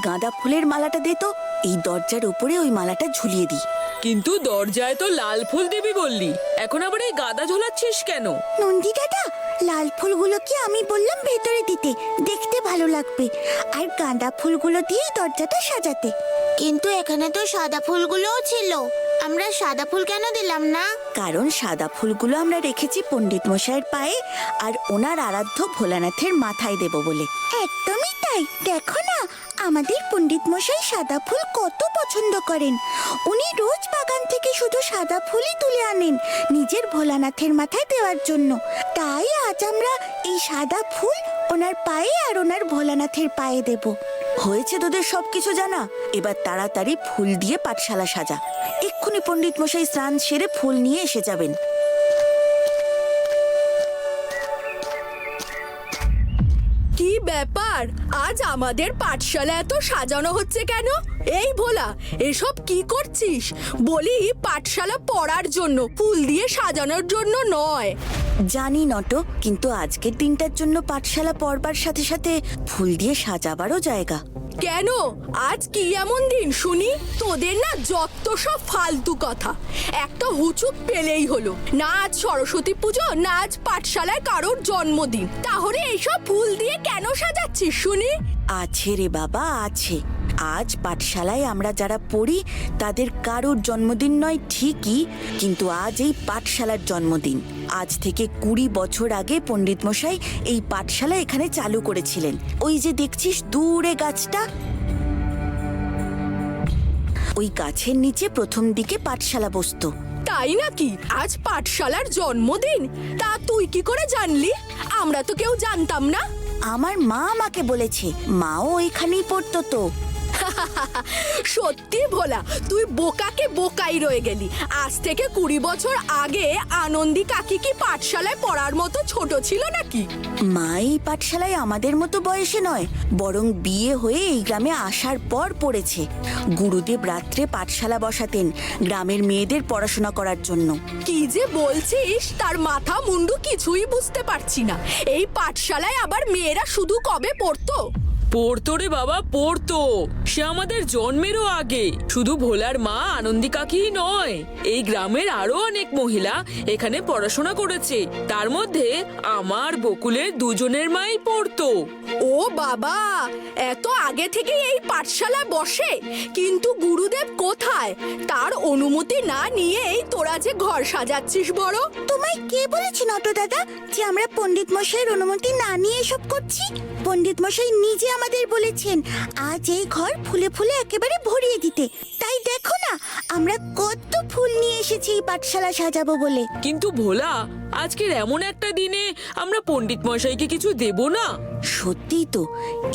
গাঁদা ফুলের মালাটা দে তো, এই দরজার উপরে ওই মালাটা ঝুলিয়ে দিই। কিন্তু দরজায় তো লাল ফুল দিবি বললি, এখন আবার এই গাঁদা ঝোলাচ্ছিস কেন? নন্দী দাদা, লাল ফুলগুলো কি আমি বললাম ভেতরে দিতে, দেখতে ভালো লাগবে, আর গাঁদা ফুলগুলো দিয়ে দরজাটা সাজাতে। কিন্তু এখানে তো সাদা ফুলগুলোও ছিল, আমরা সাদা ফুল কেন দিলাম না? কারণ সাদা ফুলগুলো আমরা রেখেছি পণ্ডিত মশাইয়ের পায়ে আর ওনার আরাধ্য ভোলানাথের মাথায় দেব বলে। একদমই তাই, দেখো না আমাদের পণ্ডিত মশাই সাদা ফুল কত পছন্দ করেন। উনি রোজ বাগান থেকে শুধু সাদা ফুলই তুলে আনেন নিজের ভোলানাথের মাথায় দেওয়ার জন্য। তাই আজ আমরা এই সাদা ফুল ওনার পায়ে আর ওনার ভোলানাথের পায়ে দেব। হয়েছে তোদের সবকিছু জানা, এবার তাড়াতাড়ি ফুল দিয়ে পাঠশালা সাজা। এক্ষুনি পণ্ডিত মশাই স্নান সেরে ফুল নিয়ে এসে যাবেন। কি ব্যাপার, আজ আমাদের পাঠশালা এত সাজানো হচ্ছে কেন? এই ভোলা, এসব কি করছিস? বলি পাঠশালা পড়ার জন্য, ফুল দিয়ে সাজানোর জন্য নয়। জানি নট, কিন্তু আজকের দিনটার জন্য পাঠশালা পড়বার সাথে সাথে ফুল দিয়ে সাজাবারও জায়গা। কেন, আজ কি এমন দিন শুনি? তোদের না যত সব ফালতু কথা, একটা হুচুক পেলেই হলো। না আজ সরস্বতী পুজো, না আজ পাঠশালায় কারোর জন্মদিন, তাহলে এইসব ফুল দিয়ে কেন সাজাচ্ছিস শুনি? আছে রে বাবা, আছে। আজ পাঠশালায় আমরা যারা পড়ি তাদের কারোর জন্মদিন নয় ঠিকই, কিন্তু আজ এই পাঠশালার জন্মদিন। আজ থেকে 20 বছর আগে পণ্ডিত মশাই এই পাঠশালা এখানে চালু করেছিলেন। ওই যে দেখছিস দূরে গাছটা, ওই গাছের নিচে প্রথম দিকে পাঠশালা বসতো। তাই নাকি? আজ পাঠশালার জন্মদিন? তা তুই কি করে জানলি? আমরা তো কেউ জানতাম না। আমার মা আমাকে বলেছে, মাও এখানেই পড়তো তো। সত্যি ভোলা, তুই বোকাকে বোকাই রয়ে গেলি। আজ থেকে 20 বছর আগে আনন্দী কাকি কি পাঠশালায় পড়ার মতো ছোট ছিল নাকি? মা এই পাঠশালায় আমাদের মতো বয়সে নয়, বরং বিয়ে হয়ে এই গ্রামে আসার পর পড়েছে। গুরুদেব রাত্রে পাঠশালা বসাতেন গ্রামের মেয়েদের পড়াশোনা করার জন্য। কি যে বলছিস, তার মাথা মুন্ডু কিছুই বুঝতে পারছি না। এই পাঠশালায় আবার মেয়েরা শুধু কবে পড়তো? পড়তো রে বাবা, পড়তো। সে আমাদের জন্মেরও আগে। শুধু ভোলার মা আনন্দী কাকি নয়, এই গ্রামের আরো অনেক মহিলা এখানে পড়াশোনা করেছে। তার মধ্যে আমার বকুলের দুজনের মাই পড়তো। ও বাবা, এত আগে থেকে এই পাঠশালা বসে? কিন্তু গুরুদেব কোথায়? তার অনুমতি না নিয়েই তোরা যে ঘর সাজাচ্ছিস বড়। তোমায় কে বলেছে নট দাদা যে আমরা পণ্ডিত মশাইয়ের অনুমতি না নিয়ে এসব করছি? পণ্ডিত মশাই নিজে আমাদের বলেছেন আজ এই ঘর ফুলে ফুলে একেবারে ভরিয়ে দিতে। তাই দেখো না আমরা কত ফুল নিয়ে এসেছি এই পাঠশালা সাজাবো বলে। কিন্তু ভোলা, আজকের এমন একটা দিনে আমরা পণ্ডিত মশাইকে কিছু দেব না? সত্যিই তো,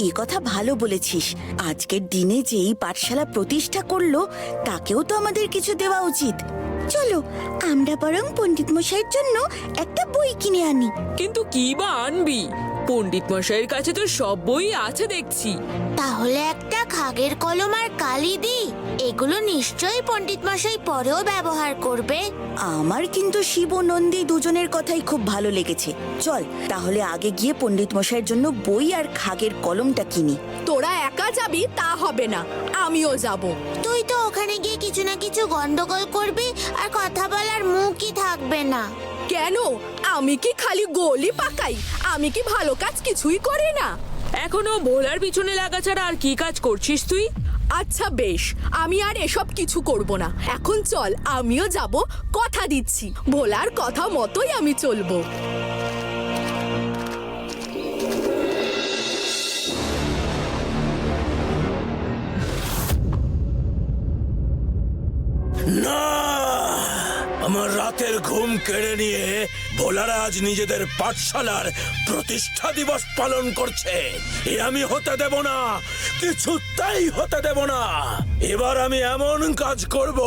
এ কথা ভালো বলেছিস। আজকের দিনে যে এই পাঠশালা প্রতিষ্ঠা করলো তাকেও তো আমাদের কিছু দেওয়া উচিত। চলো আমরা বরং পণ্ডিত মশাইয়ের জন্য একটা বই কিনে আনি। কিন্তু কি বা আনবি? পণ্ডিত মশাইয়ের কাছে তো সব বই আছে দেখছি। তাহলে একটা খাগের কলম আর কালি দি, এগুলো নিশ্চয়ই পণ্ডিত মশাই পরেও ব্যবহার করবে। আমার কিন্তু শিব ও নন্দী দুজনের কথাই খুব ভালো লেগেছে। চল তাহলে আগে গিয়ে পণ্ডিত মশাইয়ের জন্য বই আর খাগের কলমটা কিনি। তোরা একা যাবি তা হবে না, আমিও যাব। তুই তো ওখানে গিয়ে কিছু না কিছু গন্ডগোল করবি আর কথা বলার মুখই থাকবে না। কেন, আমি কি খালি গোলি পাকাই? আমি কি ভালো কাজ কিছুই করি না? এখনো ভোলার পিছনে লাগা ছাড়া আর কি কাজ করছিস তুই? আচ্ছা বেশ, আমি আর এসব কিছু করব না। এখন চল, আমিও যাব, কথা দিচ্ছি। ভোলার কথা মতোই আমি চলবো। না, আমার রাতের ঘুম কেড়ে নিয়ে ভোলারা আজ নিজেদের পাঠশালার প্রতিষ্ঠা দিবস পালন করছে। এ আমি হতে দেব না, কিছুতেই হতে দেব না। এবার আমি এমন কাজ করব